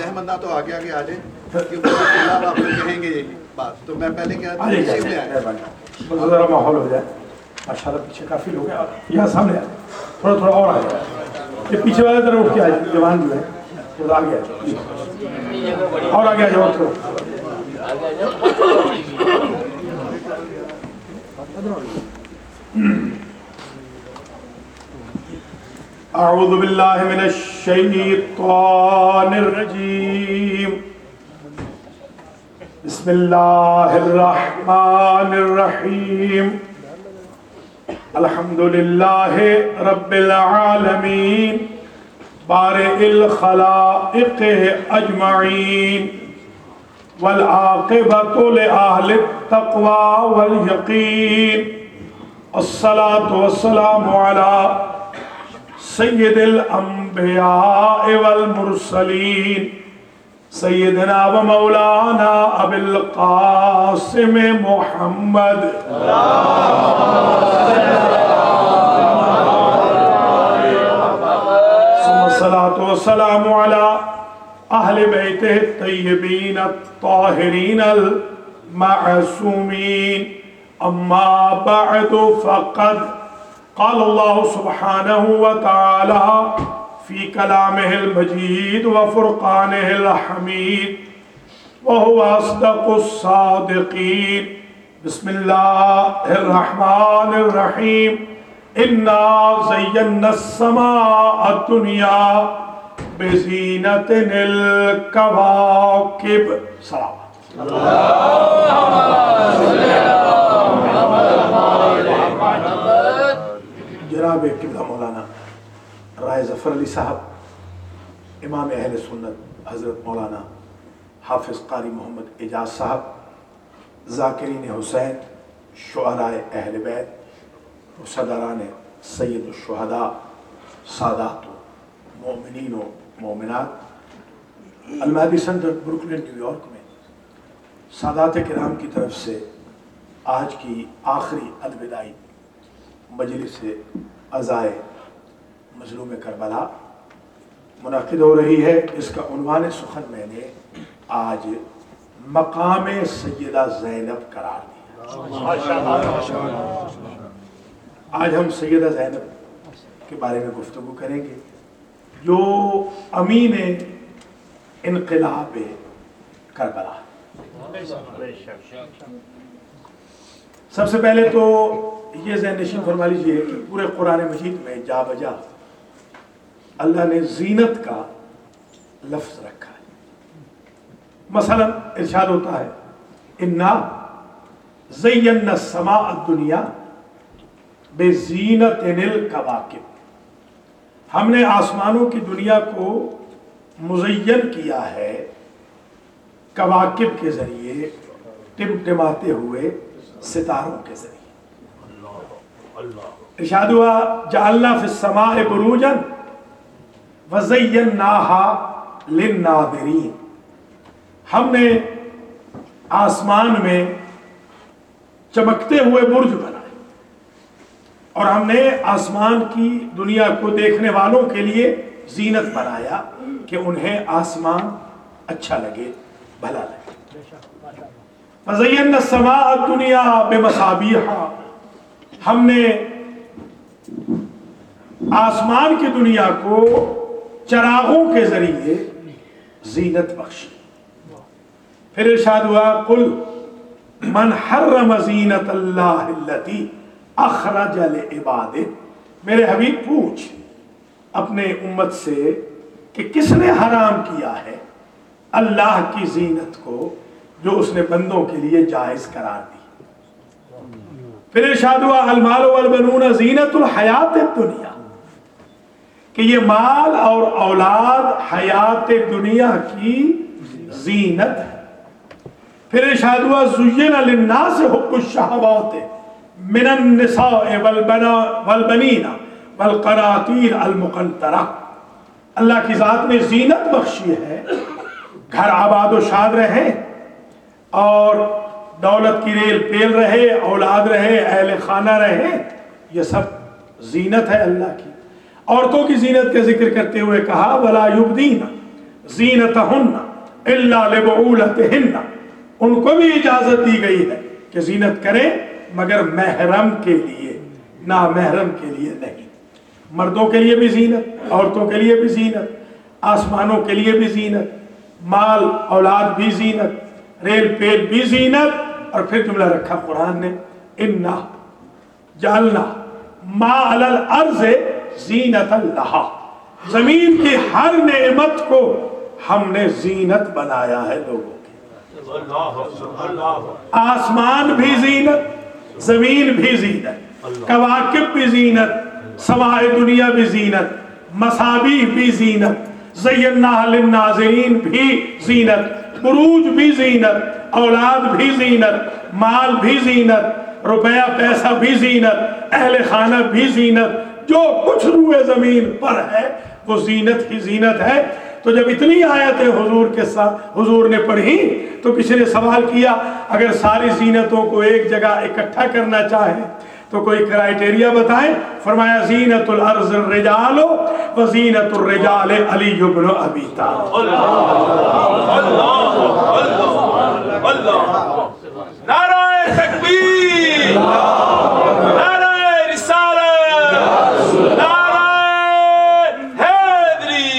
ہے بندہ تو آگے آگے آ جائے کیونکہ آپ لوگ کہیں گے یہی بات. تو میں پہلے کیا ذرا ماحول ہو جائے. ماشاء اللہ پیچھے کافی لوگ ہیں, یہاں سامنے آ تھوڑا تھوڑا اور آ جائے. یہ پیچھے والے طرح اٹھ کے آئے جوان جو ہے تھوڑا آگے آ جائے اور آگے آ جاؤ تھوڑا. اعوذ باللہ من الشیطان الرجیم. بسم اللہ الرحمن الرحیم. الحمد للہ رب العالمین بارئ الخلائق اجمعین والعاقبۃ لأہل التقوی والیقین. الصلاة والسلام علی سید الانبیاء والمرسلین سیدنا و مولانا ابی القاسم محمد ثم الصلاة والسلام علی اہل بیتہ الطیبین الطاہرین المعصومین. اما بعد فقد قال اللہ سبحانہ وتعالی فی کلامہ المجید وفرقانہ الحمید وہو اصدق الصادقین. بسم اللہ الرحمن الرحیم. انا زینا السماء الدنیا بزینت الکواکب. سلام. جناب قبلہ مولانا رائے ظفر علی صاحب, امام اہل سنت حضرت مولانا حافظ قاری محمد اعجاز صاحب, ذاکرین حسین, شعراء اہل بیت, صدران سید الشہداء, سادات و مومنین و مومنات, المہدی سینٹر بروکلن نیو یارک میں سادات کرام کی طرف سے آج کی آخری الوداعی مجلس عزائے مظلوم کربلا منعقد ہو رہی ہے. اس کا عنوان سخن میں نے آج مقام سیدہ زینب قرار دیا. آج ہم سیدہ زینب کے بارے میں گفتگو کریں گے جو امین انقلاب کربلا. سب سے پہلے تو یہ ذہن نشین فرما لیجئے کہ پورے قرآن مجید میں جا بجا اللہ نے زینت کا لفظ رکھا ہے. مثلا ارشاد ہوتا ہے انا زینا السماء الدنیا بزینت الکواکب. ہم نے آسمانوں کی دنیا کو مزین کیا ہے کواکب کے ذریعے, ٹمٹماتے ہوئے ستاروں کے ذریعے. ارشاد ہوا جعلنا فی السماء بروجا وزیناہا للناظرین. ہم نے آسمان میں چمکتے ہوئے برج بنائے اور ہم نے آسمان کی دنیا کو دیکھنے والوں کے لیے زینت بنایا کہ انہیں آسمان اچھا لگے, بھلا لگے. وزینا السماء الدنیا بمصابیح. ہم نے آسمان کی دنیا کو چراغوں کے ذریعے زینت بخشی. پھر ارشاد ہوا قل من حرم زینت اللہ التی اخرج لعبادہ. میرے حبیب پوچھ اپنے امت سے کہ کس نے حرام کیا ہے اللہ کی زینت کو جو اس نے بندوں کے لیے جائز قرار دی. پھر ارشاد ہوا المال والبنون زینت الحیات الدنیا, کہ یہ مال اور اولاد حیات دنیا کی زینت ہے. پھر ارشاد ہوا زین للناس حب الشہوات من النساء والبنین والقناطیر المقنطرہ. اللہ کی ذات نے زینت بخشی ہے, گھر آباد و شاد رہے اور دولت کی ریل پیل رہے, اولاد رہے, اہل خانہ رہے, یہ سب زینت ہے اللہ کی. عورتوں کی زینت کا ذکر کرتے ہوئے کہا ولا یبدین زینتہن الا لبعولتہن، ان کو بھی اجازت دی گئی ہے کہ زینت کریں مگر محرم کے لیے، نامحرم کے لیے نہیں۔ مردوں کے لیے بھی زینت، عورتوں کے لیے بھی زینت، آسمانوں کے لیے بھی زینت، مال اولاد بھی زینت، ریل پیل بھی زینت، اور پھر جملہ رکھا قرآن نے انا جعلنا ما علی الارض زینت لہا، زمین کی ہر نعمت کو ہم نے زینت بنایا ہے لوگوں کی۔ آسمان بھی زینت، زمین بھی زینت، کواکب بھی زینت، سماء دنیا بھی زینت، مصابیح بھی زینت، زیناها للناظرین بھی زینت، بروج بھی زینت، اولاد بھی زینت، مال بھی زینت، روپیہ پیسہ بھی زینت، اہل خانہ بھی زینت، جو کچھ روئے زمین پر ہے وہ زینت ہی زینت ہے۔ تو جب اتنی آیتیں حضور کے ساتھ حضور نے پڑھی تو کسی نے سوال کیا اگر ساری زینتوں کو ایک جگہ اکٹھا کرنا چاہیں تو کوئی کرائیٹیریا بتائیں؟ فرمایا زینت الارض الرجال و زینت الرجال علی بن ابی طالب۔ نعرہ تکبیر، نعرہ رسالت، نعرہ حیدری۔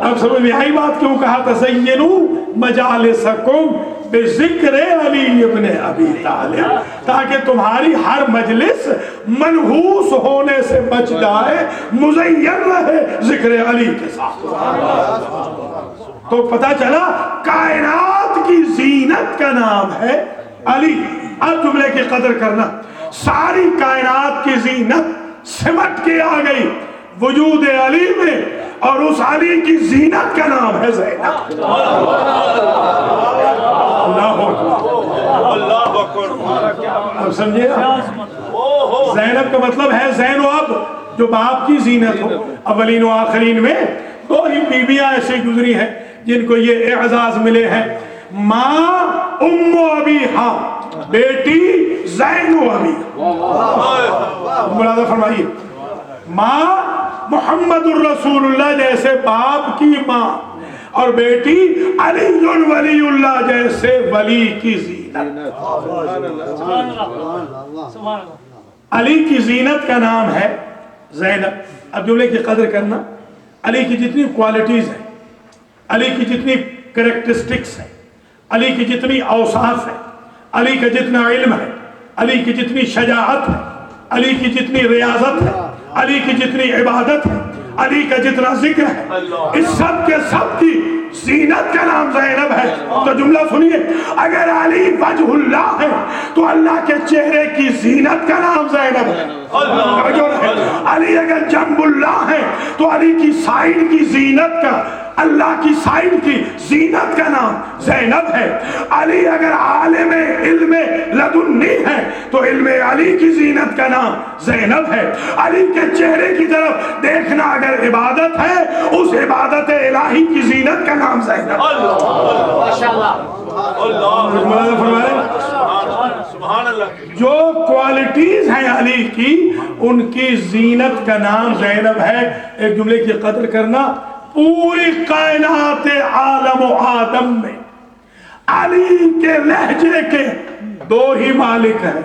اب سمجھ میں آئی بات کیوں کہا تزینوا مجالسکم بذکر علی ابن ابی طالب، تاکہ تمہاری ہر مجلس منحوس ہونے سے بچ جائے، مزین رہے ذکر علی کے ساتھ۔ تو پتہ چلا کائنات کی زینت کا نام ہے علی۔ اب جملے کی قدر کرنا، ساری کائنات کی زینت سمٹ کے آ گئی وجود علی میں، اور اس علی کی زینت کا نام ہے زینب۔ اللہ اکبر۔ اب سمجھے زینب کا مطلب ہے زین و اب، جو باپ کی زینت ہو۔ اولین و آخرین میں دو ہی بیویاں ایسے گزری ہیں جن کو یہ اعزاز ملے ہیں، ماں ام ابیہا، بیٹی زین و ابی۔ ملازہ فرمائیے، ماں محمد الرسول اللہ جیسے باپ کی ماں، اور بیٹی علی ولی اللہ جیسے ولی کی زینت۔ علی کی زینت کا نام ہے زینب۔ اب جملے کی قدر کرنا، علی کی جتنی کوالٹیز ہیں، علی کی جتنی کریکٹرسٹکس ہیں، علی کی جتنی اوصاف ہیں، علی کا جتنا علم ہے، علی کی جتنی شجاعت ہے، علی کی جتنی ریاضت ہے، علی کی جتنی عبادت ہے، علی کا جتنا ذکر ہے، اس سب کے سب کی زینت کا نام زینب ہے۔ تو جملہ سنیے، اگر علی وجہ اللہ ہے تو اللہ کے چہرے کی زینت کا نام زینب ہے۔ علی اگر جنب اللہ ہے تو علی کی سائڈ کی زینت کا، اللہ کی سائڈ کی زینت کا نام زینب ہے۔ علی اگر عالم علم لدنی ہے تو علم علی کی زینت کا نام زینب ہے۔ علی کے چہرے کی طرف دیکھنا اگر عبادت ہے، اس عبادت الہی کی زینت کا نام زینب۔ سبحان اللہ۔ جو کوالٹیز ہیں علی کی، ان کی زینت کا نام زینب ہے۔ ایک جملے کی قدر کرنا، پوری کائنات عالم و آدم میں علی کے لہجے کے دو ہی مالک ہیں۔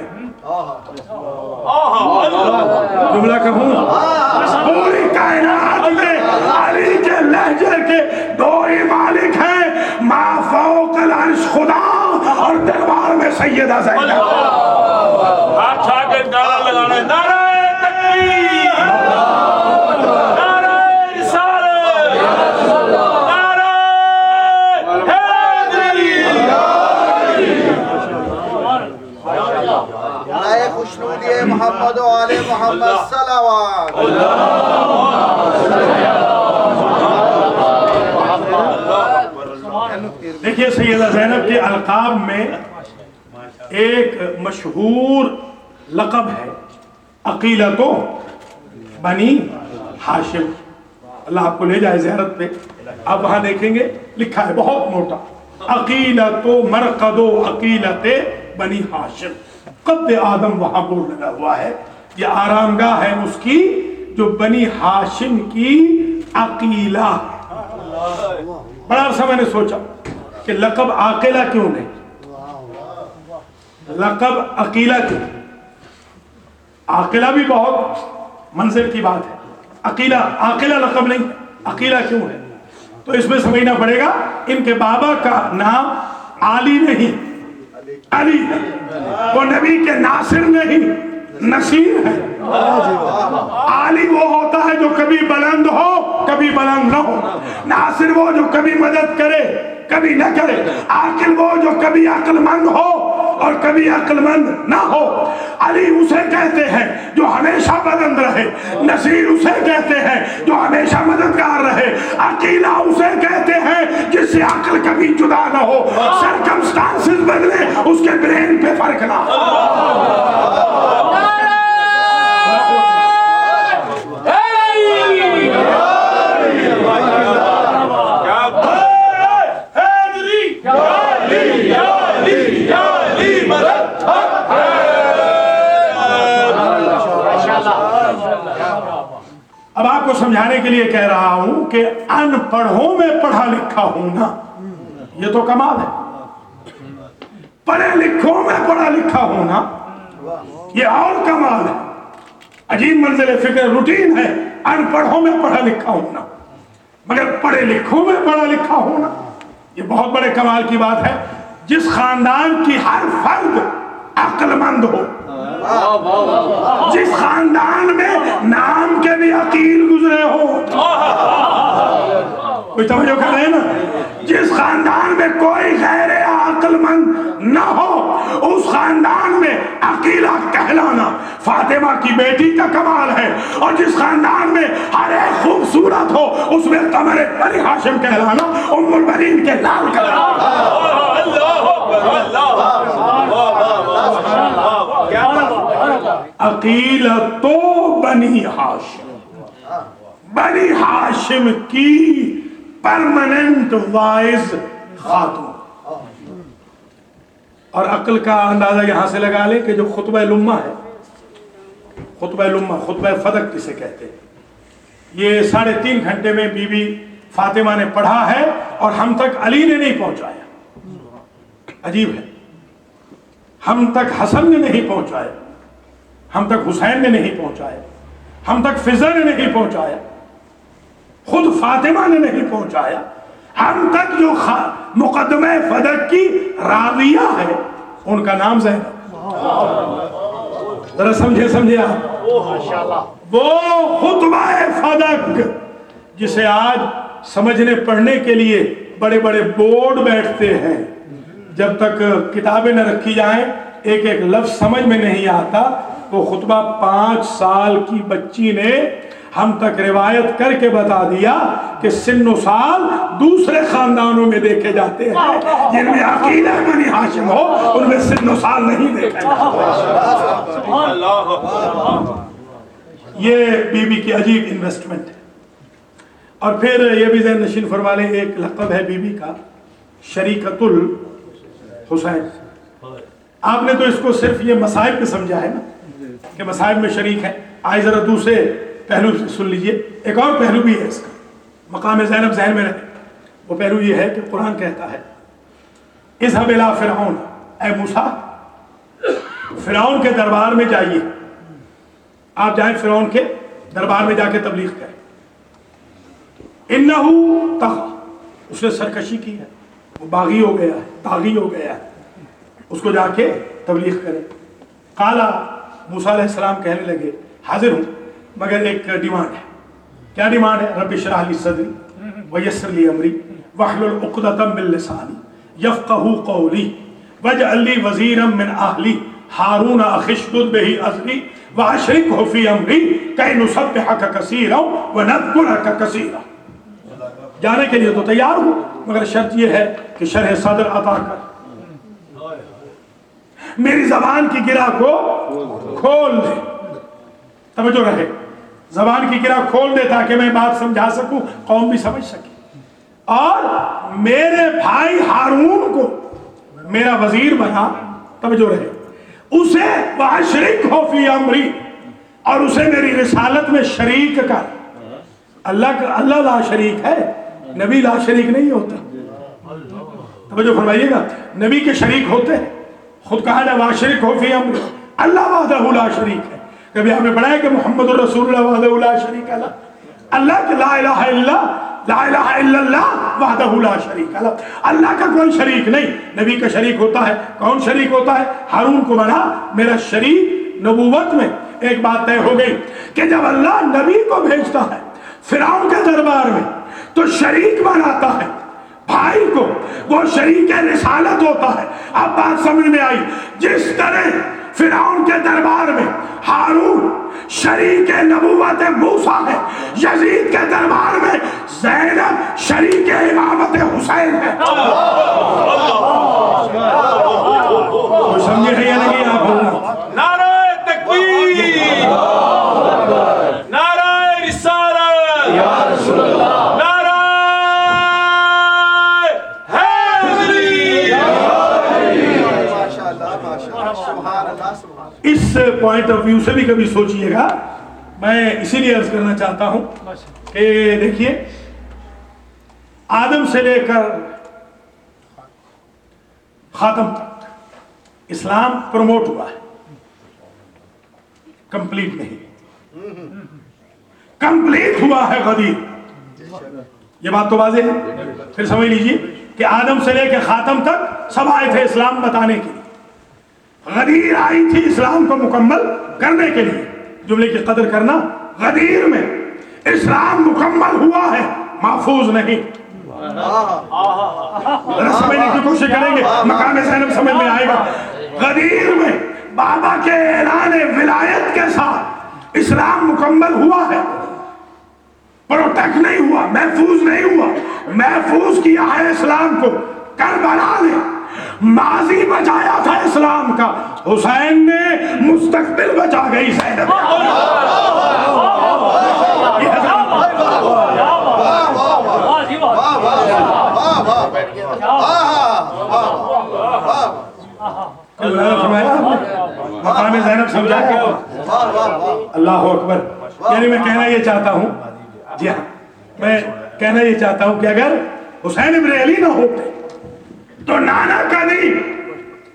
جملہ کہوں، پوری کائنات میں علی کے لہجے کے دو ہی مالک ہیں، ما فوق العرش خدا اور دربار میں سیدہ زینب۔ ہاتھ اٹھا کے نعرہ لگانا ہے، نعرہ تکبیر، نعرہ رسالت، نعرہ حیدری۔ نئے خوشنودی محمد و آل محمد صلوات۔ دیکھیے سیدہ زینب کے القاب میں ایک مشہور لقب ہے عقیلۃ بنی ہاشم۔ اللہ آپ کو لے جائے زیارت پہ، آپ وہاں دیکھیں گے لکھا ہے بہت موٹا، عقیلۃ مرقد عقیلۃ بنی ہاشم۔ قد آدم وہاں بورڈ لگا ہوا ہے، یہ آرام گاہ ہے اس کی جو بنی ہاشم کی عقیلہ. بڑا عرصہ میں نے سوچا کہ لقب عاقلہ کیوں نہیں, لقب عقیلہ کیوں. عاقلہ بھی بہت منزل کی بات ہے, عاقلہ لقب نہیں, عقیلہ کیوں ہے؟ تو اس میں سمجھنا پڑے گا ان کے بابا کا نام علی نہیں, علی ہے. وہ نبی کے ناصر نہیں, نصیر ہے. علی وہ ہوتا ہے جو کبھی بلند ہو کبھی بلند نہ ہو. ناصر وہ جو کبھی مدد کرے کبھی نہ کرے. عاقل وہ جو کبھی عقل مند ہو اور کبھی عقل مند نہ ہو. علی اسے کہتے ہیں جو ہمیشہ بلند رہے, نصیر اسے کہتے ہیں جو ہمیشہ مددگار رہے, عقیلہ اسے کہتے ہیں جس سے عقل کبھی جدا نہ ہو, سرکمسٹانسز بدلے اس کے برین پہ فرق نہ ہو. اب آپ کو سمجھانے کے لیے کہہ رہا ہوں کہ ان پڑھوں میں پڑھا لکھا ہونا یہ تو کمال ہے, پڑھے لکھوں میں پڑھا لکھا ہونا یہ اور کمال ہے. عجیب منزل فکر روٹین ہے ان پڑھوں میں پڑھا لکھا ہونا, مگر پڑھے لکھوں میں پڑھا لکھا ہونا یہ بہت بڑے کمال کی بات ہے. جس خاندان کی ہر فرد عقل مند ہو, جس خاندان میں نام کے بھی عقیل گزرے ہو, کوئی توجہ کر رہے ہیں نا, جس خاندان میں کوئی غیر عقل مند نہ ہو اس خاندان میں عقیلہ کہلانا فاطمہ کی بیٹی کا کمال ہے. اور جس خاندان میں ہر ایک خوبصورت ہو اس میں قمر بنی ہاشم کہلانا ام البنین کے لال کہلانا. عقیلہ تو بنی ہاشم, بنی ہاشم کی پرماننٹ وائز خاتون. اور عقل کا اندازہ یہاں سے لگا لیں کہ جو خطبہ لمہ ہے, خطبہ لمہ, خطبہ فدق کسے کہتے ہیں, یہ 3.5 گھنٹے میں بی بی فاطمہ نے پڑھا ہے اور ہم تک علی نے نہیں پہنچایا. عجیب ہے, ہم تک حسن نے نہیں پہنچایا, ہم تک حسین نے نہیں پہنچایا, ہم تک فضل نے نہیں پہنچایا, خود فاطمہ نے نہیں پہنچایا. ہم تک جو مقدمہ فدق کی راویہ ہے ان کا نام زینب. ذرا سمجھے آپ, وہ خطبہ فدق جسے آج سمجھنے پڑھنے کے لیے بڑے بڑے بورڈ بیٹھتے ہیں, جب تک کتابیں نہ رکھی جائیں ایک ایک لفظ سمجھ میں نہیں آتا. وہ خطبہ 5 سال کی بچی نے ہم تک روایت کر کے بتا دیا کہ سن و سال دوسرے خاندانوں میں دیکھے جاتے ہیں, جن میں عقیلہ بنی ہاشم ہو ان میں سن و سال نہیں دیکھا جاتا. یہ بی بی کی عجیب انویسٹمنٹ ہے. اور پھر یہ بھی ذہن نشین فرما لیں, ایک لقب ہے بی بی کا شریکت الحسین. آپ نے تو اس کو صرف یہ مصائب پہ سمجھا ہے نا کہ مصائب میں شریک ہے. آئے ذرا دوسرے پہلو سن لیجئے, ایک اور پہلو بھی ہے اس کا, مقام زینب ذہن میں رہے. وہ پہلو یہ ہے کہ قرآن کہتا ہے اذهب الی فرعون, اے موسیٰ فرعون کے دربار میں جائیے. آپ جائیں فرعون کے دربار میں جا کے تبلیغ کریں. انہ طغی, اس نے سرکشی کی ہے, وہ باغی ہو گیا ہے, طاغی ہو گیا ہے, اس کو جا کے تبلیغ کریں. قالا, موسیٰ علیہ السلام کہنے لگے حاضر ہوں مگر ایک ڈیمانڈ ہے. کیا ڈیمانڈ ہے؟ رب اشرح لی صدری ویسر لی امری واحلل عقدۃ من لسانی یفقہوا قولی واجعل لی وزیرا من اہلی ہارون اخی اشدد بہ ازری واشرکہ فی امری کی نسبحک کثیرا ونذکرک کثیرا. جانے کے لیے تو تیار ہوں مگر شرط یہ ہے کہ شرح صدر عطا کر, میری زبان کی گرہ کو کھول دے. توجہ رہے, زبان کی گرہ کھول دے تاکہ میں بات سمجھا سکوں, قوم بھی سمجھ سکے, اور میرے بھائی ہارون کو میرا وزیر بنا. توجہ رہے, اسے واشرکہ فی امری, اور اسے میری رسالت میں شریک کر. اللہ لا شریک ہے، نبی لا شریک نہیں ہوتا. توجہ فرمائیے گا، نبی کے شریک ہوتے ہیں. خود کہا لا شریک ہو فی امر، اللہ وحدہ لا شریک ہے. کبھی آپ نے پڑھا ہے کہ محمد الرسول اللہ وحدہ لا شریک اللہ؟ اللہ کے لا الہ الا اللہ وحدہ لا شریک اللہ، اللہ کا کوئی شریک نہیں. نبی کا شریک ہوتا ہے. کون شریک ہوتا ہے؟ ہارون کو بنا میرا شریک نبوت میں. ایک بات طے ہو گئی کہ جب اللہ نبی کو بھیجتا ہے فرعون کے دربار میں تو شریک بناتا ہے بھائی کو، وہ شریک رسالت ہوتا ہے. اب بات سمجھ میں آئی. جس طرح فرعون کے دربار میں ہارون شریک نبوت موسیٰ ہے، یزید کے دربار میں زینب شریک امامت حسین ہے. سمجھے ہے یا نہیں آپ لوگ؟ نعرہ تکبیر، نعرہ رسالت، نعرہ حیدری. ماشاءاللہ ماشاءاللہ سبحان اللہ سبحان اللہ. اس پوائنٹ آف ویو سے بھی کبھی سوچئے گا. میں اسی لیے عرض کرنا چاہتا ہوں کہ دیکھیے آدم سے لے کر خاتم تک اسلام پروموٹ ہوا ہے، کمپلیٹ نہیں. کمپلیٹ ہوا ہے غدیر. یہ بات تو واضح ہے. پھر سمجھ لیجئے کہ آدم سے لے کے خاتم تک سب آئے تھے اسلام بتانے کے لیے. غدیر آئی تھی اسلام کو مکمل کرنے کے لیے. جملے کی قدر کرنا، غدیر میں اسلام مکمل ہوا ہے، محفوظ نہیں. سمجھنے کی کوشش کریں گے، مقام زینب سمجھ میں آئے گا. غدیر میں بابا کے اعلان ولایت کے ساتھ اسلام مکمل ہوا ہے، پروٹیکٹ نہیں ہوا، محفوظ نہیں ہوا. محفوظ کیا ہے اسلام کو کربلا نے. ماضی بچایا تھا اسلام کا، حسین نے مستقبل بچا گئی زینب. مقام زینب سمجھا کیا؟ اللہ اکبر. یعنی میں کہنا یہ چاہتا ہوں، جی ہاں میں کہنا یہ چاہتا ہوں کہ اگر حسین ابن علی نہ ہوتے تو نانا قدی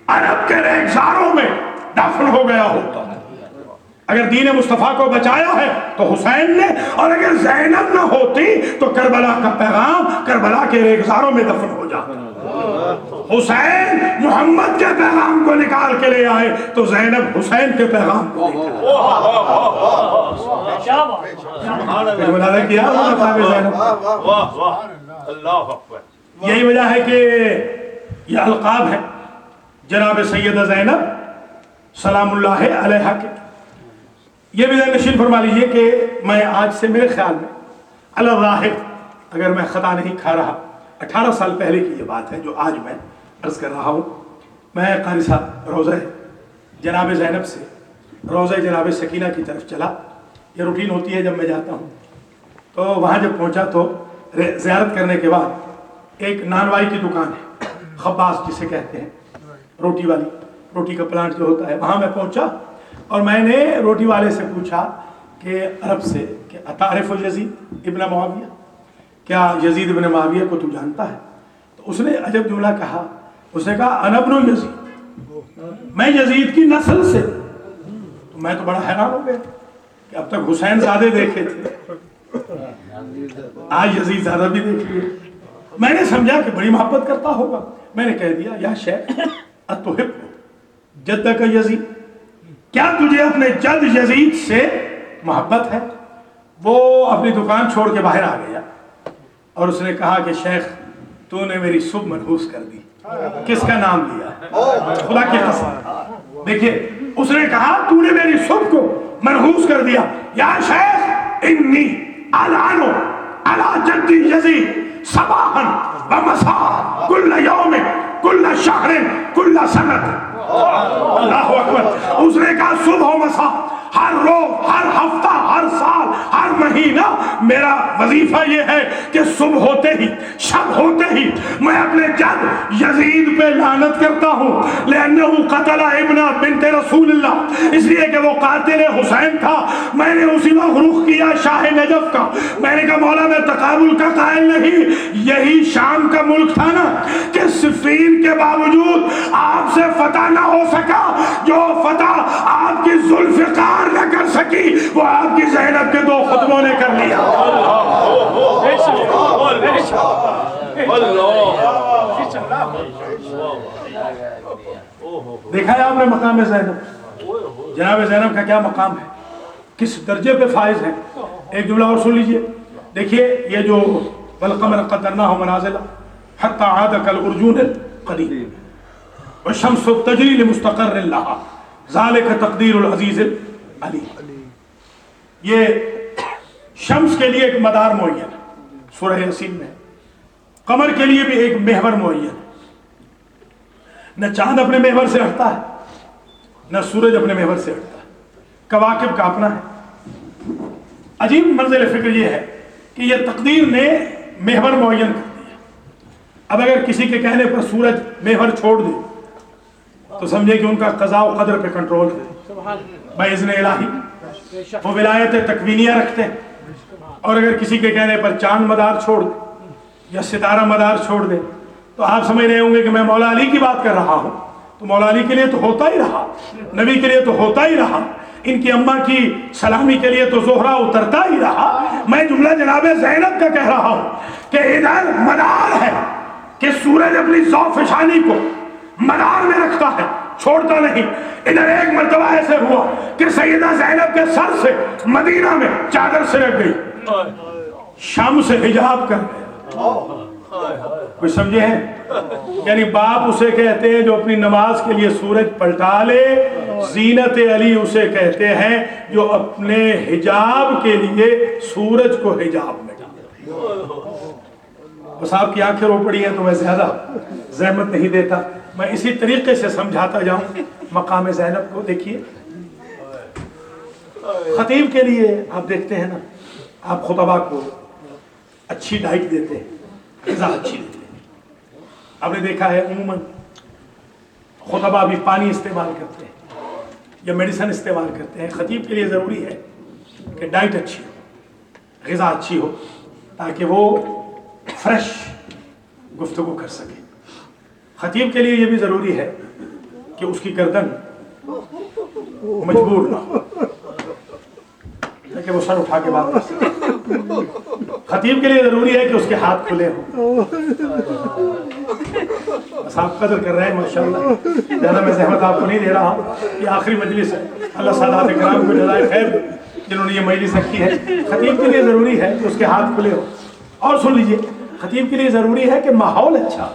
عرب کے ریگزاروں میں دفن ہو گیا ہوتا. اگر دین مصطفیٰ کو بچایا ہے تو حسین نے، اور اگر زینب نہ ہوتی تو کربلا کا پیغام کربلا کے ریگزاروں میں دفن ہو جاتا. حسین محمد کے پیغام کو نکال کے لے آئے تو زینب حسین کے پیغام کو لے اللہ. یہی وجہ ہے کہ یہ القاب ہے جناب سیدہ زینب سلام اللہ علیہا کے. یہ بھی ذہن نشین فرما لیجئے کہ میں آج سے میرے خیال میں اللہ ظاہر اگر میں خطا نہیں کھا رہا 18 سال پہلے کی یہ بات ہے جو آج میں عرض کر رہا ہوں. میں قاری صاحب روضہ جناب زینب سے روضہ جناب سکینہ کی طرف چلا. یہ روٹین ہوتی ہے جب میں جاتا ہوں. تو وہاں جب پہنچا تو زیارت کرنے کے بعد ایک نانوائی کی دکان ہے، خباز جسے کہتے ہیں، روٹی والی، روٹی کا پلانٹ جو ہوتا ہے، وہاں میں پہنچا اور میں نے روٹی والے سے پوچھا کہ عرب سے کہ اتعرف یزید ابن معاویہ، کیا یزید ابن معاویہ کو تو جانتا ہے؟ تو اس نے عجب جملہ کہا. اس نے کہا انا ابن یزید، میں یزید کی نسل سے. تو میں تو بڑا حیران ہو گیا کہ اب تک حسین زادے دیکھے تھے، آج یزید زادہ بھی دیکھ لیے. میں نے سمجھا کہ بڑی محبت کرتا ہوگا. میں نے کہہ دیا یا شیخ اتحب جدک یزید، کیا تجھے اپنے جد یزید سے محبت ہے؟ وہ اپنی دکان چھوڑ کے باہر آ گیا اور اس نے کہا کہ شیخ تو نے میری صبح منحوس کر دی. کس کا نام لیا؟ خدا کی قسم. دیکھیے اس نے کہا تو نے میری صبح کو منحوس کر دیا. یا شیخ انی العنو علی جدی یزید صباحا و مساء کل یوم کل شہر کل سنت. اللہ اکبر. اس نے کہا صبح و مساء، ہر روز، ہر ہفتہ، ہر سال، ہر مہینہ میرا وظیفہ یہ ہے کہ صبح ہوتے ہی شب ہوتے ہی میں اپنے جد یزید پہ لعنت کرتا ہوں، لأنه قتل ابن بنت رسول اللہ، اس لیے کہ وہ قاتل حسین تھا۔ میں نے اسی وقت رخ کیا شاہ نجف کا، میں نے کہا مولا میں تقابل کا قائل نہیں، یہی شام کا ملک تھا نا کہ صفین کے باوجود آپ سے فتح نہ ہو سکا، جو فتح آپ کی ذوالفقار نہ کر سکی وہ آپ کی زینب کے 2 خطبوں نے کر لیا۔ دیکھا ہے آپ نے مقام زینب، جناب زینب کا کیا مقام ہے، کس درجے پہ فائز ہے۔ ایک جملہ اور سن لیجئے، دیکھیے یہ جو والقمر قدرناہ منازل حتی عاد کالعرجون القدیم والشمس تجری لمستقر لها ذالک تقدیر العزیز العلیم۔ یہ شمس کے لیے ایک مدار معین ہے سورہ یاسین میں، قمر کے لیے بھی ایک محور معین ہے، نہ چاند اپنے محور سے ہٹتا ہے نہ سورج اپنے محور سے ہٹتا ہے، کواکب کا اپنا ہے۔ عجیب منزل فکر یہ ہے کہ یہ تقدیر نے محور معین کر دیا۔ اب اگر کسی کے کہنے پر سورج محور چھوڑ دے تو سمجھے کہ ان کا قضاء و قدر پہ کنٹرول ہے باذن الہی، وہ ولایت تکوینیہ رکھتے ہیں۔ اور اگر کسی کے کہنے پر چاند مدار چھوڑ دے یا ستارہ مدار چھوڑ دے تو آپ سمجھ رہے ہوں گے کہ میں مولا علی کی بات کر رہا ہوں، تو مولا علی کے لیے تو ہوتا ہی رہا، نبی کے لیے تو ہوتا ہی رہا، ان کی اماں کی سلامی کے لیے تو زہرہ اترتا ہی رہا۔ میں جملہ جناب زینب کا کہہ رہا ہوں کہ ادھر مدار ہے کہ سورج اپنی ذوفشانی کو مدار میں رکھتا ہے، چھوڑتا نہیں۔ ادھر ایک مرتبہ ایسے ہوا کہ سیدہ زینب کے سر سے مدینہ میں چادر سرک گئی، شام سے حجاب کر گئے۔ کوئی سمجھے ہیں؟ یعنی باپ اسے کہتے ہیں جو اپنی نماز کے لیے سورج پلٹا لے، زینت علی اسے کہتے ہیں جو اپنے حجاب کے لیے سورج کو حجاب میں ڈالے۔ بس آپ کی آنکھیں رو پڑی ہیں تو میں زیادہ زحمت نہیں دیتا، میں اسی طریقے سے سمجھاتا جاؤں مقام زینب کو۔ دیکھیے خطیب کے لیے آپ دیکھتے ہیں نا، آپ خطبہ کو اچھی ڈائٹ دیتے ہیں، غذا اچھی دیتے ہیں۔ آپ نے دیکھا ہے عموماً خطبہ بھی پانی استعمال کرتے ہیں یا میڈیسن استعمال کرتے ہیں۔ خطیب کے لیے ضروری ہے کہ ڈائٹ اچھی ہو، غذا اچھی ہو، تاکہ وہ فریش گفتگو کر سکے۔ خطیب کے لیے یہ بھی ضروری ہے کہ اس کی گردن مجبور نہ ہو، تاکہ وہ سر اٹھا کے بات کر سکے۔ خطیب کے لیے ضروری ہے کہ اس کے ہاتھ کھلے ہوں۔ بس آپ قدر کر رہے ہیں ماشاءاللہ، زیادہ میں زحمت آپ کو نہیں دے رہا ہوں، یہ آخری مجلس ہے۔ اللہ سادات کرام کو جزائے خیر جنہوں نے یہ مجلس رکھی ہے۔ خطیب کے لیے ضروری ہے کہ اس کے ہاتھ کھلے ہوں۔ اور سن لیجئے، خطیب کے لیے ضروری ہے کہ ماحول اچھا،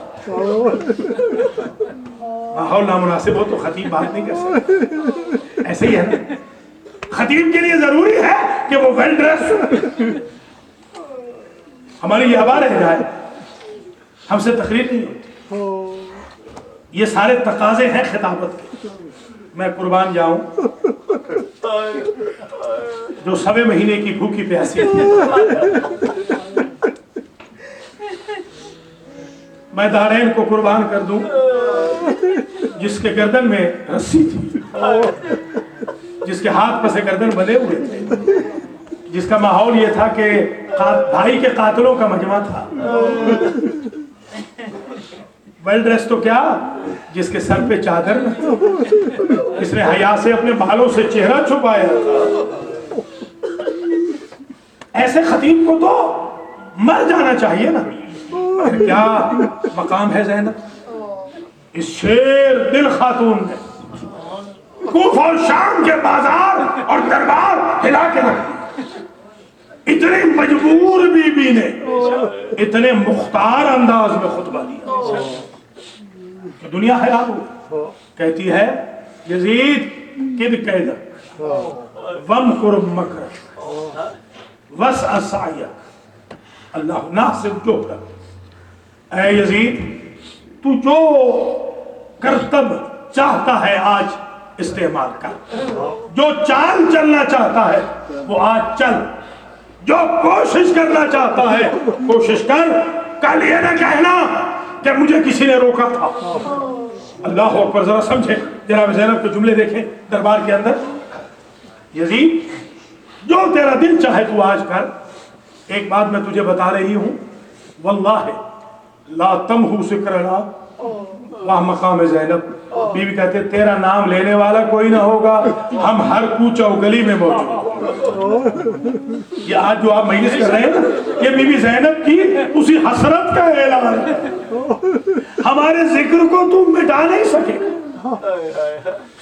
ماحول نامناسب ہو تو خطیب بات نہیں کر سکتا، ایسے ہی ہے نا۔ خطیب کے لیے ضروری ہے کہ وہ ویل ڈریس، ہماری یہ آواز رہ جائے، ہم سے تقریر نہیں ہوتی۔ یہ سارے تقاضے ہیں خطابت کے۔ میں قربان جاؤں جو سوے مہینے کی بھوکی پیاسی تھی، میں دارین کو قربان کر دوں جس کے گردن میں رسی تھی، جس کے ہاتھ پس گردن بندھے ہوئے تھے، جس کا ماحول یہ تھا کہ بھائی کے قاتلوں کا مجمع تھا۔ ویل ڈریس تو کیا، جس کے سر پہ چادر نہ تھی، اس نے حیا سے اپنے بالوں سے چہرہ چھپایا تھا۔ ایسے خطیب کو تو مر جانا چاہیے نا۔ کیا مقام ہے زینب، اس شیر دل خاتون نے کوفہ اور شام کے بازار اور دربار ہلا کے رکھ دی۔ اتنے مجبور بی بی نے اتنے مختار انداز میں خطبہ دیا کہ دنیا حیران ہو، کہتی ہے یزید کد قیدک ومکر مکرک وسع سعیک اللہ ناصب جوہرک۔ اے یزید تو جو کرتب چاہتا ہے آج استعمال کر، جو چال چلنا چاہتا ہے وہ آج چل، جو کوشش کرنا چاہتا ہے کوشش کر، کل یہ نہ کہنا کہ مجھے کسی نے روکا تھا۔ اللہ اکبر، ذرا سمجھیں، جناب زینب کے جملے دیکھیں دربار کے اندر، یزید جو تیرا دل چاہے تو آج کر، ایک بات میں تجھے بتا رہی ہوں، واللہ لا تمحو ذکر اللہ، واہ مقام زینب، بی بی کہتے تیرا نام لینے والا کوئی نہ ہوگا، ہم ہر کوچہ و گلی میں موجود۔ یہ آج جو آپ مجلس کر رہے ہیں نا، یہ بی بی زینب کی اسی حسرت کا اعلان ہے، ہمارے ذکر کو تم مٹا نہیں سکے۔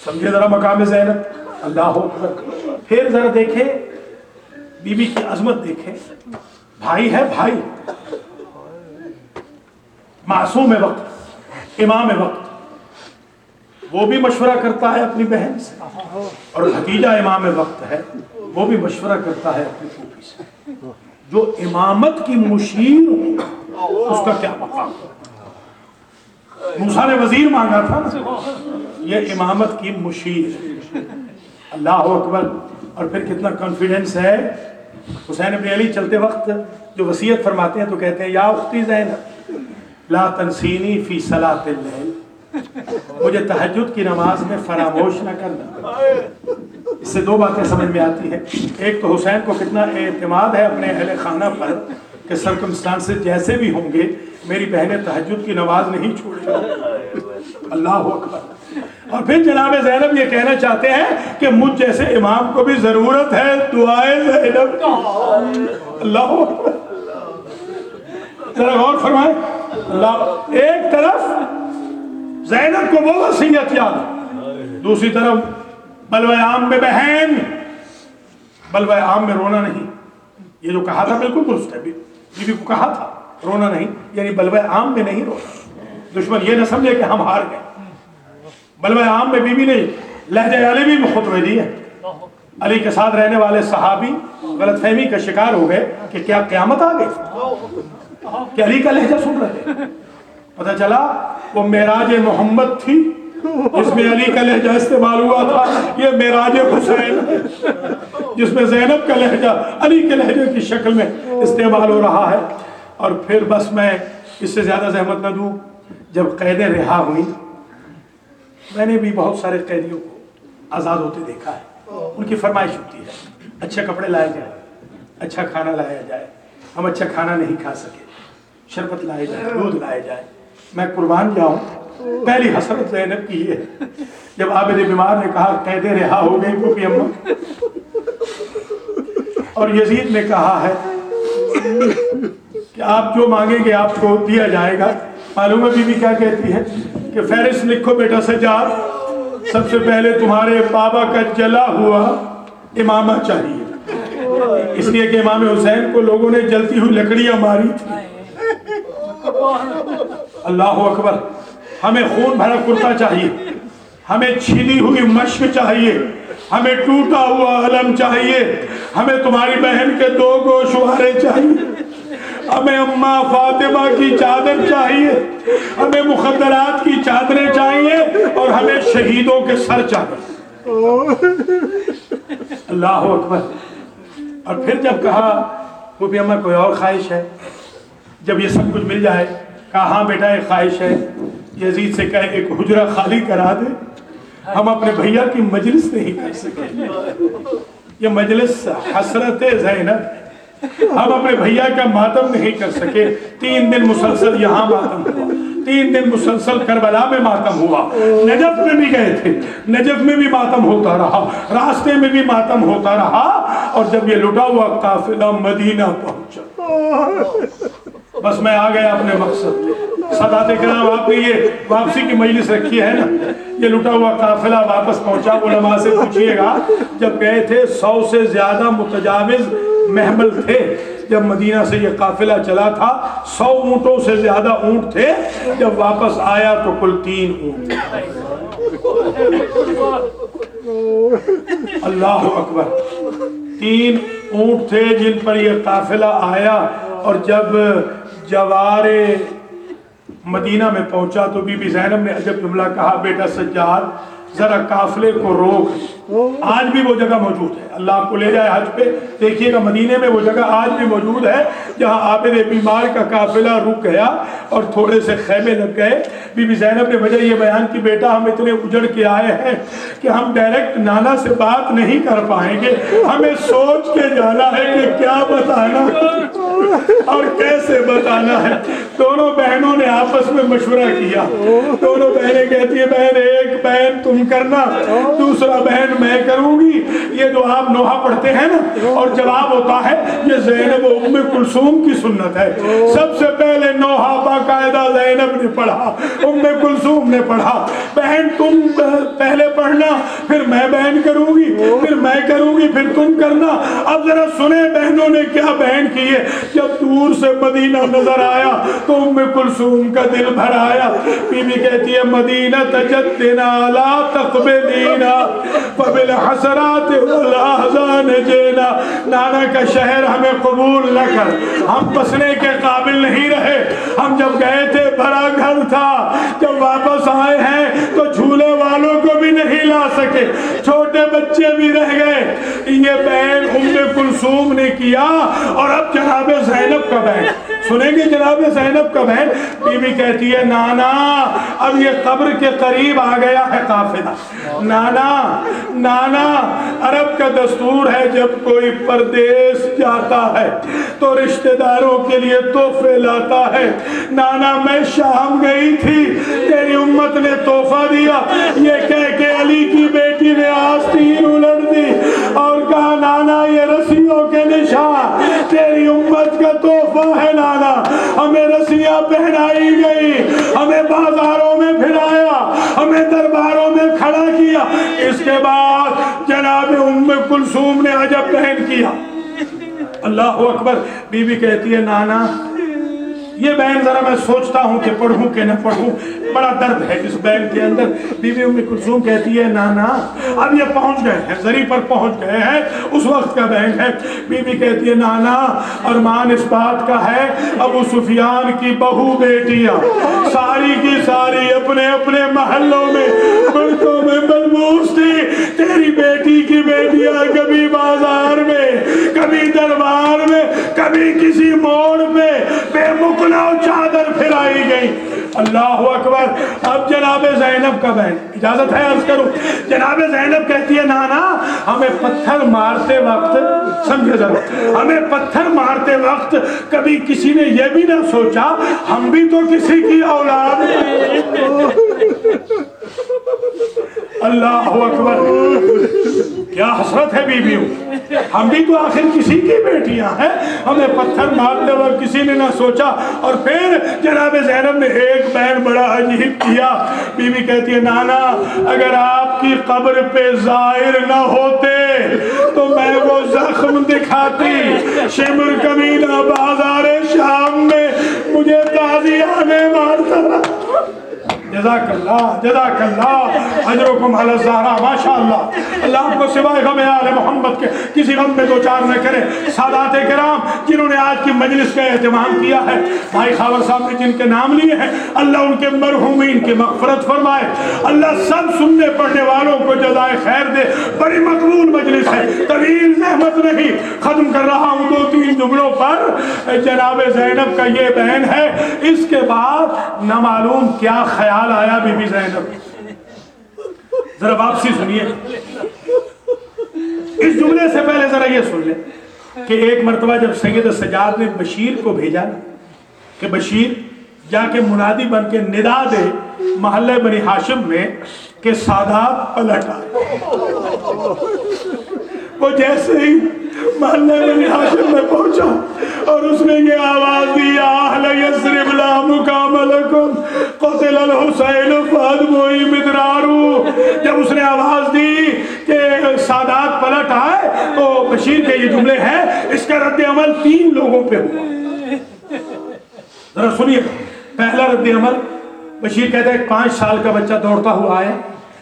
سمجھے ذرا مقام زینب، اللہ اکبر۔ پھر ذرا دیکھیں بی بی کی عظمت، دیکھیں، بھائی ہے بھائی، معصوم وقت، امام وقت، وہ بھی مشورہ کرتا ہے اپنی بہن سے، اور بھتیجا امام وقت ہے، وہ بھی مشورہ کرتا ہے اپنی پھوپھی سے۔ جو امامت کی مشیر ہو اس کا کیا مقام؟ موسیٰ نے وزیر مانگا تھا نا، یہ امامت کی مشیر، اللہ اکبر۔ اور پھر کتنا کانفیڈنس ہے، حسین بن علی چلتے وقت جو وصیت فرماتے ہیں تو کہتے ہیں یا اختی زینب لا تنسینی فی صلاۃ اللیل، مجھے تہجد کی نماز میں فراموش نہ کرنا۔ اس سے دو باتیں سمجھ میں آتی ہیں، ایک تو حسین کو کتنا اعتماد ہے اپنے اہل خانہ پر کہ سرکمسٹانسز جیسے بھی ہوں گے میری بہنیں تہجد کی نماز نہیں چھوڑیں، اللہ اکبر۔ اور پھر جناب زینب یہ کہنا چاہتے ہیں کہ مجھ جیسے امام کو بھی ضرورت ہے دعائے زینب کی، اللہ اکبر۔ ذرا غور فرمائیں، اللہ ایک طرف زینب کو وہ وصیت یاد، دوسری طرف بلوہ عام میں بہن، بلوہ عام میں رونا نہیں، یہ جو کہا تھا بالکل درست ہے، بی بی کو کہا تھا رونا نہیں، یعنی بلوہ عام میں نہیں رونا، دشمن یہ نہ سمجھے کہ ہم ہار گئے۔ بلوہ عام میں بی بی نے لہجہ علی میں خطبے دیے، علی کے ساتھ رہنے والے صحابی غلط فہمی کا شکار ہو گئے کہ کیا قیامت آ گئی کہ علی کا لہجہ سن رہے، پتہ چلا وہ معراج محمد تھی جس میں علی کا لہجہ استعمال ہوا تھا، یہ معراج حسین جس میں زینب کا لہجہ علی کے لہجے کی شکل میں استعمال ہو رہا ہے۔ اور پھر بس میں اس سے زیادہ زحمت نہ دوں، جب قیدیں رہا ہوئی، میں نے بھی بہت سارے قیدیوں کو آزاد ہوتے دیکھا ہے، ان کی فرمائش ہوتی ہے اچھے کپڑے لائے جائیں، اچھا کھانا لایا جائے، ہم اچھا کھانا نہیں کھا سکے، شربت لائے جائے، دودھ لائے جائے، میں قربان جاؤں۔ پہلی حسرت زینب کی یہ ہے، جب عابد بیمار نے کہا قیدیں رہا ہو گئی پھوپھی اماں، اور یزید نے کہا ہے کہ آپ جو مانگیں گے آپ کو دیا جائے گا، معلوم ہے بی بی کیا کہتی ہے کہ فہرست لکھو بیٹا سجاد، سب سے پہلے تمہارے بابا کا جلا ہوا امامہ چاہیے، اس لیے کہ امام حسین کو لوگوں نے جلتی ہوئی لکڑیاں ماری تھی۔ اللہ اکبر۔ ہمیں خون بھرا کرتا چاہیے، ہمیں چھلی ہوئی مشق چاہیے، ہمیں ٹوٹا ہوا علم چاہیے، ہمیں تمہاری بہن کے 2 گوشوارے چاہیے، ہمیں اماں فاطمہ کی چادر چاہیے، ہمیں مخدرات کی چادریں چاہیے، اور ہمیں شہیدوں کے سر چاہیے۔ اللہ اکبر۔ اور پھر جب کہا وہ بھی اماں کوئی اور خواہش ہے، جب یہ سب کچھ مل جائے، کہا ہاں بیٹا ایک خواہش ہے، یزید سے کہے ایک حجرہ خالی کرا دے، ہم اپنے بھیا کی مجلس نہیں کر سکے، یہ مجلس حسرت زینب، ہم اپنے بھیا کا ماتم نہیں کر سکے۔ 3 دن مسلسل یہاں ماتم ہوا، 3 دن مسلسل کربلا میں ماتم ہوا، نجف میں بھی گئے تھے، نجف میں بھی ماتم ہوتا رہا، راستے میں بھی ماتم ہوتا رہا، اور جب یہ لٹا ہوا قافلہ مدینہ پہنچا، بس میں آ گیا اپنے مقصد پہ۔ سادات کرام، آپ نے یہ واپسی کی مجلس رکھی ہے نا، یہ لٹا ہوا قافلہ واپس پہنچا، علماء سے پوچھئے گا جب گئے تھے 100 سے زیادہ متجاوز محمل تھے، جب مدینہ سے یہ قافلہ چلا تھا 100 اونٹوں سے زیادہ اونٹ تھے، جب واپس آیا تو کل 3 اونٹ۔ اللہ اکبر۔ 3 اونٹ تھے جن پر یہ قافلہ آیا، اور جب جوار مدینہ میں پہنچا تو بی بی زینب نے عجب جملہ کہا، بیٹا سجاد ذرا قافلے کو روک. آج بھی وہ جگہ موجود ہے. اللہ آپ کو لے جائے حج پہ, دیکھیے گا مدینے میں وہ جگہ آج بھی موجود ہے جہاں عابد بیمار کا قافلہ رک گیا اور تھوڑے سے خیمے لگ گئے. بی بی زینب نے وجہ یہ بیان کی, بیٹا ہم اتنے اجڑ کے آئے ہیں کہ ہم ڈائریکٹ نانا سے بات نہیں کر پائیں گے, ہمیں سوچ کے جانا ہے کہ کیا بتانا اور کیسے بتانا ہے. دونوں بہنوں نے آپس میں مشورہ کیا. دونوں بہنیں کہتی ہیں بہن ایک بہن تم کرنا, دوسرا بہن میں کروں گی. یہ جو آپ نوحہ پڑھتے ہیں نا, اور جواب ہوتا ہے یہ زینب و ام کلثوم کی سنت ہے. سب سے پہلے نوحہ باقاعدہ زینب نے پڑھا, ام کلثوم نے پڑھا. بہن تم پہلے پڑھنا, پھر میں بہن کروں گی, پھر میں کروں گی, پھر تم کرنا. اب ذرا سنیں بہنوں نے کیا بہن کی ہے. جب دور سے مدینہ نظر آیا تو ام کلثوم کا دل بھر آیا. بی بی کہتی ہے مدینہ تجدنا لا تقبلینا فبالحسرات والاحزان جینا. نانا کا شہر ہمیں قبول نہ کر, ہم بسنے کے قابل نہیں رہے. ہم جب گئے تھے بڑا گھر تھا, جب واپس آئے ہیں تو جھولے والوں کو بھی نہیں لا سکے, چھوٹے بچے بھی رہ گئے. یہ بہن ام کلثوم نے کیا. اور اب جناب زینب کا بہن سنیں گے, جناب زینب کا بہن بی بی کہتی ہے نانا اب یہ قبر کے قریب آ گیا ہے قافلہ. نانا عرب کا دستور ہے جب کوئی پردیس جاتا ہے تو رشتہ داروں کے لیے تحفے لاتا ہے. نانا میں شام گئی تھی, تیری امت نے تحفہ دیا. یہ کہہ کے علی کی بیٹی نے آستین الٹ دی اور کہا نانا یہ رسیوں کے نشان تیری امت کا تحفہ ہے. نانا ہمیں رسیاں پہنائی گئی, ہمیں بازاروں میں پھرایا, ہمیں درباروں میں کھڑا کیا. اس کے بعد جناب ام کلثوم نے عجب پہن کیا. اللہ اکبر. بی بی کہتی ہے نانا یہ بہن ذرا میں سوچتا ہوں کہ پڑھوں کہ نہ پڑھوں, بڑا درد ہے اس بہن کے اندر. بی بی ام کلثوم کہتی ہے نانا اب یہ پہنچ گئے ہیں, زری پر پہنچ گئے ہیں, اس وقت کا بہن ہے. بی بی کہتی ہے نانا ارمان اس بات کا ہے ابو سفیان کی بہو بیٹیاں ساری کی ساری اپنے اپنے محلوں میں ملکوں میں ملبوس تھی. تیری بیٹی کی بیٹیاں کبھی بازار میں, کبھی دربار میں, کبھی کسی موڑ پہ بے مقنع چادر پھرائی گئی. اللہ اکبر. اب جناب زینب کا بہن, اجازت ہے عرض کروں, جناب زینب کہتی ہے نانا ہمیں پتھر مارتے وقت, سمجھے ذرا, ہمیں پتھر مارتے وقت کبھی کسی نے یہ بھی نہ سوچا ہم بھی تو کسی کی اولاد ہیں. اللہ اکبر. کیا حسرت ہے بیویوں, ہم بھی تو آخر کسی کی بیٹیاں ہیں. ہمیں پتھر مارتے وقت کسی نے نہ سوچا. اور پھر جناب زینب نے ایک بہن بڑا عجیب کیا. بی بی کہتی ہے نانا اگر آپ کی قبر پہ ظاہر نہ ہوتے تو میں وہ زخم دکھاتی. شمر کمینہ بازار شام میں مجھے تازیانے مارتا رہا. جزاک اللہ اجرکم علی الزہرا. ماشاء اللہ, اللہ آپ کو سوائے غم آل محمد کے کسی غم میں دوچار نہ کرے. سادات کرام جنہوں نے آج کی مجلس کا اہتمام کیا ہے, بھائی خاور صاحب نے جن کے نام لیے ہیں, اللہ ان کے مرحومین کی مغفرت فرمائے. اللہ سب سننے پڑھنے والوں کو جزائے خیر دے. بڑی مقبول مجلس ہے, طویل زحمت نہیں, ختم کر رہا ہوں 2-3 جملوں پر. جناب زینب کا یہ بہن ہے. اس کے بعد نہ معلوم کیا خیال آیا بی بی زینب. ذرا واپسی سنیے. اس جملے سے پہلے ذرا یہ سن لیں کہ ایک مرتبہ جب سید سجاد نے بشیر کو بھیجا کہ بشیر جا کے منادی بن کے ندا دے محلہ بنی ہاشم میں کہ سادات پلٹ آئے. وہ جیسے ہی محلہ بنی ہاشم میں پہنچا اور اس نے یہ آواز دی اہل یثرب لا مقام لکم قتل الحسین فادموی مدرارو. جب اس نے آواز دی کہ سادات پلٹ آئے تو بشیر کے یہ جملے ہیں. اس کا رد عمل 3 لوگوں پہ ہوا. ذرا سنیے. پہلا رد عمل, بشیر کہتا ہے 5 سال کا بچہ دوڑتا ہوا آیا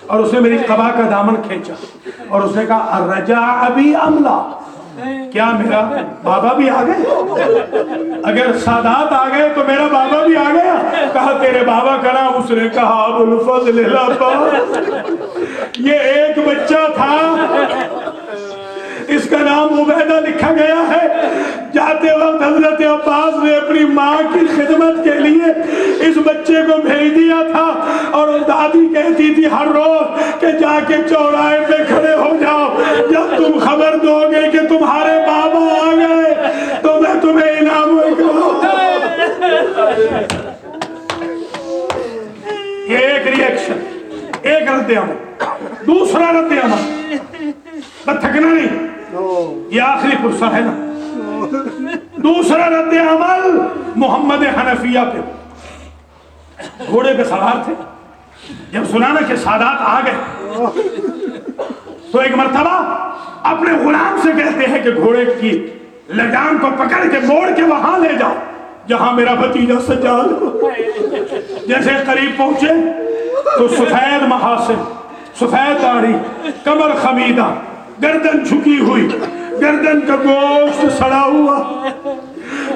اور اس نے میری قبا کا دامن کھینچا اور اس نے کہا الرجا ابی املا, کیا میرا بابا بھی آ گئے؟ اگر سادات آ گئے تو میرا بابا بھی آ گیا. کہا تیرے بابا کا نام؟ اس نے کہا ابو الفضل العباس. یہ ایک بچہ تھا، اس کا نام عبیدہ لکھا گیا ہے۔ جاتے وقت حضرت عباس نے اپنی ماں کی خدمت کے لیے اس بچے کو بھیج دیا تھا، اور دادی کہتی تھی ہر روز کہ جا کے چوراہے پہ کھڑے ہو جاؤ، جب تم خبر دو گے کہ تمہارے بابا آ گئے تو میں تمہیں انعام یہ ایک ریئیکشن، ایک رد عمل۔ دوسرا رد عمل، بس تھکنا نہیں، یہ آخری پرسہ ہے نا۔ دوسرا رد عمل محمد حنفیہ پہ، گھوڑے پہ سوار تھے، جب سنا نا کہ سادات آ گئے تو ایک مرتبہ اپنے غلام سے کہتے ہیں کہ گھوڑے کی لگام کو پکڑ کے موڑ کے وہاں لے جاؤ جہاں میرا بھتیجا سجاد ہو۔ جیسے قریب پہنچے تو سفید محاسن، سفید داڑھی، کمر خمیدہ، گردن جھکی ہوئی، گردن کا گوشت سڑا ہوا،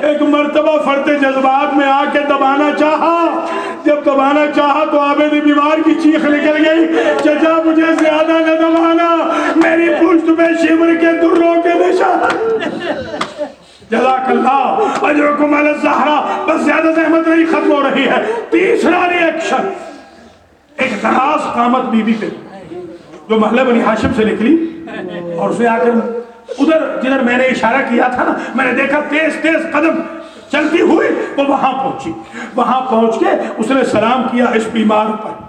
ایک مرتبہ فرط جذبات میں آ کے دبانا چاہا، جب دبانا چاہا تو عابد بیمار کی چیخ نکل گئی، چچا مجھے زیادہ نہ دبانا، میری پشت پہ شمر کے دروں کے نشان۔ جزاک اللہ اجرکم علی الزہرا۔ بس زیادہ زحمت نہیں، ختم ہو رہی ہے۔ تیسرا ریئیکشن، ایک دراز قامت بی بی پہ جو محلہ بنی ہاشم سے نکلی، اور اسے آ کر ادھر جدھر میں نے اشارہ کیا تھا نا، میں نے دیکھا تیز تیز قدم چلتی ہوئی وہ وہاں پہنچی۔ وہاں پہنچ کے اس نے سلام کیا اس بیمار پر،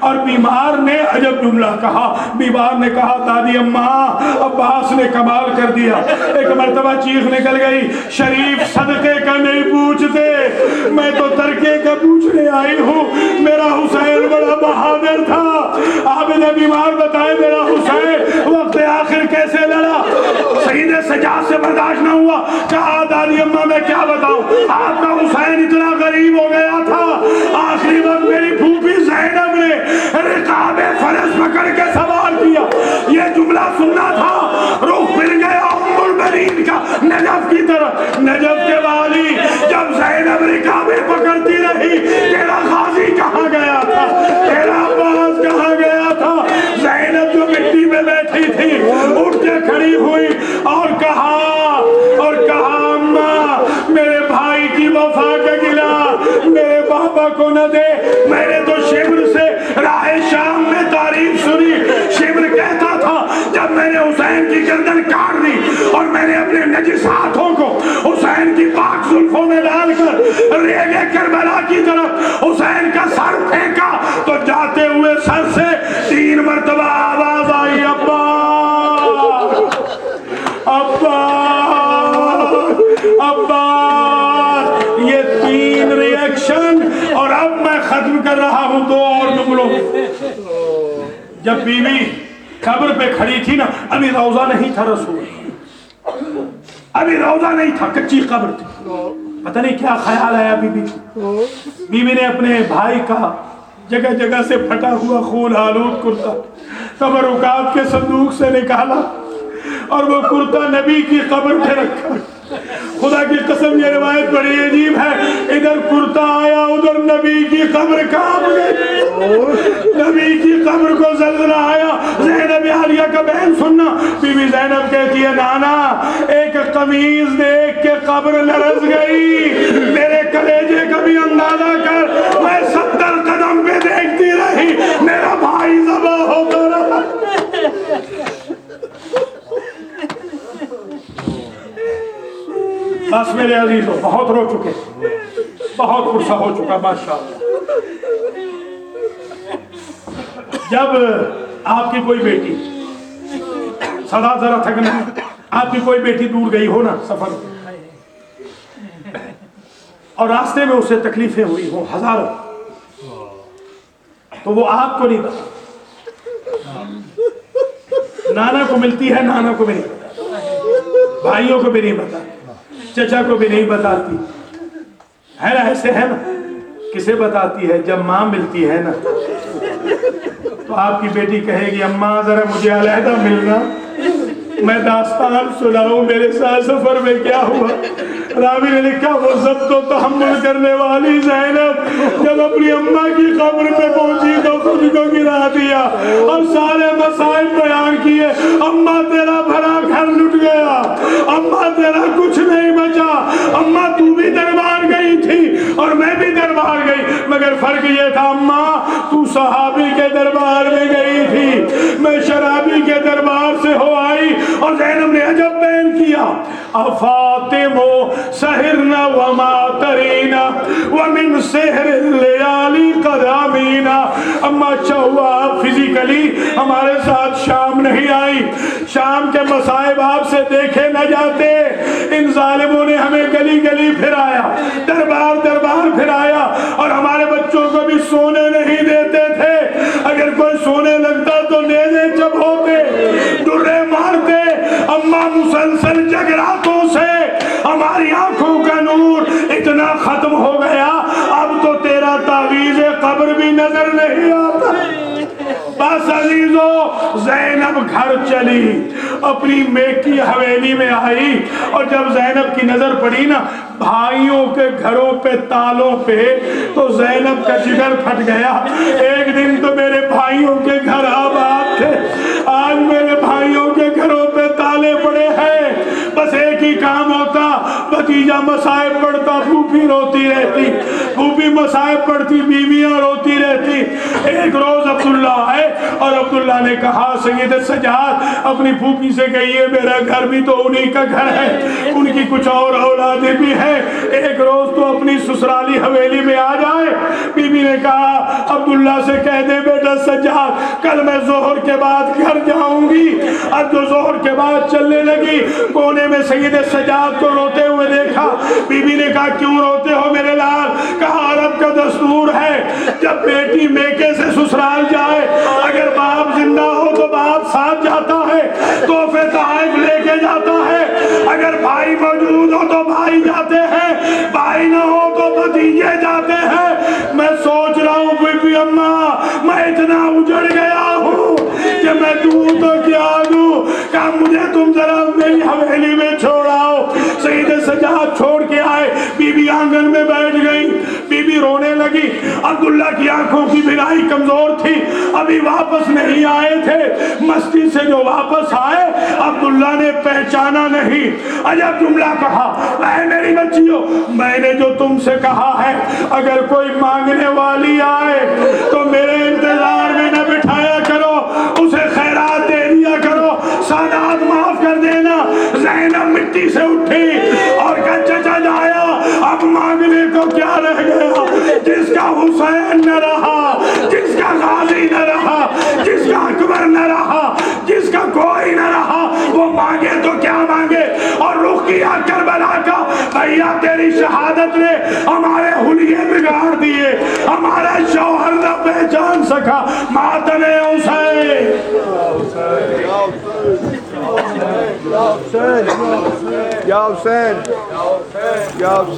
اور بیمار نے عجب جملہ کہا۔ بیمار نے کہا دادی اماں عباس نے کمال کر دیا۔ ایک مرتبہ چیخ نکل گئی، شریف صدقے کا نہیں پوچھتے، میں تو ترکے کا پوچھنے آئی ہوں، میرا حسین بڑا بہادر تھا۔ عابد بیمار بتائے میرا حسین وقت آخر کیسے لڑا؟ شہید سجاد سے برداشت نہ ہوا، کہا دادی اماں میں کیا بتاؤں، آپ کا حسین اتنا غریب ہو گیا تھا، آخری وقت میری پھوپھی زینب نے رقاب فرس پکڑ کے سوال کیا۔ یہ جملہ سننا تھا، رخ پھر گیا ام البنین کا نجف کی طرف۔ نجف کے والی جب زینب رقابیں پکڑتی رہی، تیرا غازی کہاں گیا تھا، تیرا عباس کہاں گیا تھا؟ زینب جو مٹی میں بیٹھی تھی اٹھ کے کھڑی ہوئی اور کہا اماں میرے بھائی کی وفا کا گلہ میرے بابا کو نہ دے، میں نے تو شمر سے راہ شام میں تعریف سنی، شمر کہتا تھا جب میں نے حسین کی گردن کاٹ دی اور میں نے اپنے نجس ہاتھوں کو حسین کی پاک زلفوں میں ڈال کر ریگے کربلا کی طرف حسین کا سر پھینکا تو جاتے ہوئے سر سے 3 مرتبہ آواز آئی، عباس عباس عباس۔ یہ 3 ریئیکشن، اور اب میں ختم کر رہا ہوں 2 اور جملوں۔ جب بیوی قبر پہ کھڑی تھی نا، ابھی روضہ نہیں تھا رسول، ابھی روضہ نہیں تھا، کچی قبر تھی۔ پتہ نہیں کیا خیال آیا بیوی کو، بیوی نے اپنے بھائی کا جگہ جگہ سے پھٹا ہوا خون آلود کرتا تبرکات کے صندوق سے نکالا اور وہ کرتا نبی کی قبر پہ رکھا۔ خدا کی قسم یہ روایت بڑی عجیب ہے، ادھر کرتا آیا ادھر نبی کی قبر کانپ گئی، نبی کی قبر کو زلزلہ آیا۔ زینب عالیہ کا بہن سننا، بی بی زینب کہتی ہے نانا ایک قمیض دیکھ کے قبر لرز گئی، میرے کلیجے کا بھی اندازہ کر، میں 70 قدم پہ دیکھتی رہی، میرا بھائی ذبح ہوتا رہا۔ بس میرے عزیزوں بہت رو چکے، بہت غصہ ہو چکا ماشاءاللہ۔ جب آپ کی کوئی بیٹی سدا ذرا تھکنا، آپ کی کوئی بیٹی دور گئی ہو نا سفر، اور راستے میں اسے تکلیفیں ہوئی ہوں ہزاروں، تو وہ آپ کو نہیں پتا، نانا کو ملتی ہے، نانا کو بھی نہیں پتا، بھائیوں کو بھی نہیں پتا، چچا کو بھی نہیں بتاتی ہے نا، ایسے ہے نا۔ کسے بتاتی ہے؟ جب ماں ملتی ہے نا تو آپ کی بیٹی کہے گی اماں ذرا مجھے علیحدہ ملنا، میں داستان سناؤں میرے ساتھ سفر میں کیا ہوا؟ راوی نے لکھا وہ ضبط و تحمل کرنے والی زینب جب اپنی اماں کی قبر پہ پہنچی تو خود کو گرا دیا اور سارے مسائل بیان کیے. اماں تیرا بھرا گھر لٹ گیا, اماں تیرا کچھ نہیں بچا, اماں تو بھی دربار گئی تھی اور میں بھی دربار گئی, مگر فرق یہ تھا اماں تو صحابی کے دربار میں گئی تھی, میں شرابی کے دربار سے ہو آئی. اور زینب نے عجب بیان کیا افاطمو سہرنا وما ترینا ومن سحر اللیالی قد آمینا. اما اچھا ہوا آپ فزیکلی ہمارے ساتھ شام نہیں آئی, شام کے مصائب آپ سے دیکھے نہ جاتے. ان ظالموں نے ہمیں گلی گلی پھرایا, دربار دربار پھرایا اور ہمارے بچوں کو بھی سونے نہیں دیتے تھے. اگر کوئی سونے لگتا تو نیزے چپ ہوتے, ڈرے مارتے. اماں مسلسل جگراتوں سے ہماری آنکھوں کا نور اتنا ختم ہو گیا اب تو تیرا تعویذ قبر بھی نظر نہیں آتا. بس عزیزو زینب گھر چلی, اپنی میکی حویلی میں آئی اور جب زینب کی نظر پڑی نا بھائیوں کے گھروں پہ تالوں پہ تو زینب کا جگر پھٹ گیا. ایک دن تو میرے بھائیوں کے گھر آباد تھے, آج میرے بھائیوں کے گھروں پہ تالے پڑے ہیں. بس ایک ہی کام ہوتا, بھتیجا مصائب پڑھتا پھوپھی روتی رہتی, پھوپھی مصائب پڑھتی بیویاں روتی رہتی. ایک روز عبداللہ آئے اور عبداللہ نے کہا سید سجاد اپنی پھوپھی سے کہیے میرا گھر بھی تو انہی کا گھر ہے, ان کی کچھ اور اولادیں بھی ہیں, ایک روز تو اپنی سسرالی حویلی میں آ جائے. بی بی نے کہا عبداللہ سے کہہ دے بیٹا سجاد کل میں ظہر کے بعد گھر جاؤں گی. اب جو ظہر کے بعد چلنے لگی کونے میں سید سجاد کو روتے ہوئے دیکھا. بی بی نے کہا کیوں روتے ہو میرے لال؟ کہا عرب کا دستور ہے جب بیٹی میکے سے سسرال جائے اگر باپ زندہ ہو تو باپ ساتھ جاتا ہے, تحفے تحائف لے کے جاتا ہے, اگر بھائی موجود ہو تو بھائی جاتے ہیں, بھائی نہ ہو تو بھتیجے جاتے ہیں. میں سوچ رہا ہوں بی بی اماں میں اتنا اجڑ گیا ہوں کہ میں دوں تو کیا دوں, کہا مجھے تم ذرا میری حویلی میں چھوڑاؤ. سید سجاد چھوڑ کے آئے, بی بی آنگن میں بیٹھ گئی, بی بی رونے لگی. عبداللہ کی آنکھوں کی بینائی کمزور تھی, ابھی واپس نہیں آئے تھے. مسجد سے جو واپس آئے عبداللہ نے پہچانا نہیں. عجب جملہ کہا اے میری بچیوں میں نے جو تم سے کہا ہے اگر کوئی مانگنے والی آئے تو میرے انتظار میں نہ بٹھایا کرو, اسے خیرات دے دیا کرو, سادات معاف کر دینا. زینب مٹی سے اٹھی اور کہا چچا جایا اب مانگنے کو کیا رہ گیا, جس کا حسین نہ رہا, جس کا غازی نہ رہا, جس کا اکبر نہ رہا, جس کا کوئی نہ رہا وہ مانگے تو کیا مانگے. اور رخ کیا کربلا کا, بھیا تیری شہادت نے ہمارے حلیے بگاڑ دیے, ہمارا شوہر نہ پہچان سکا ماتم حسین. یا حسین یا حسین یا حسین.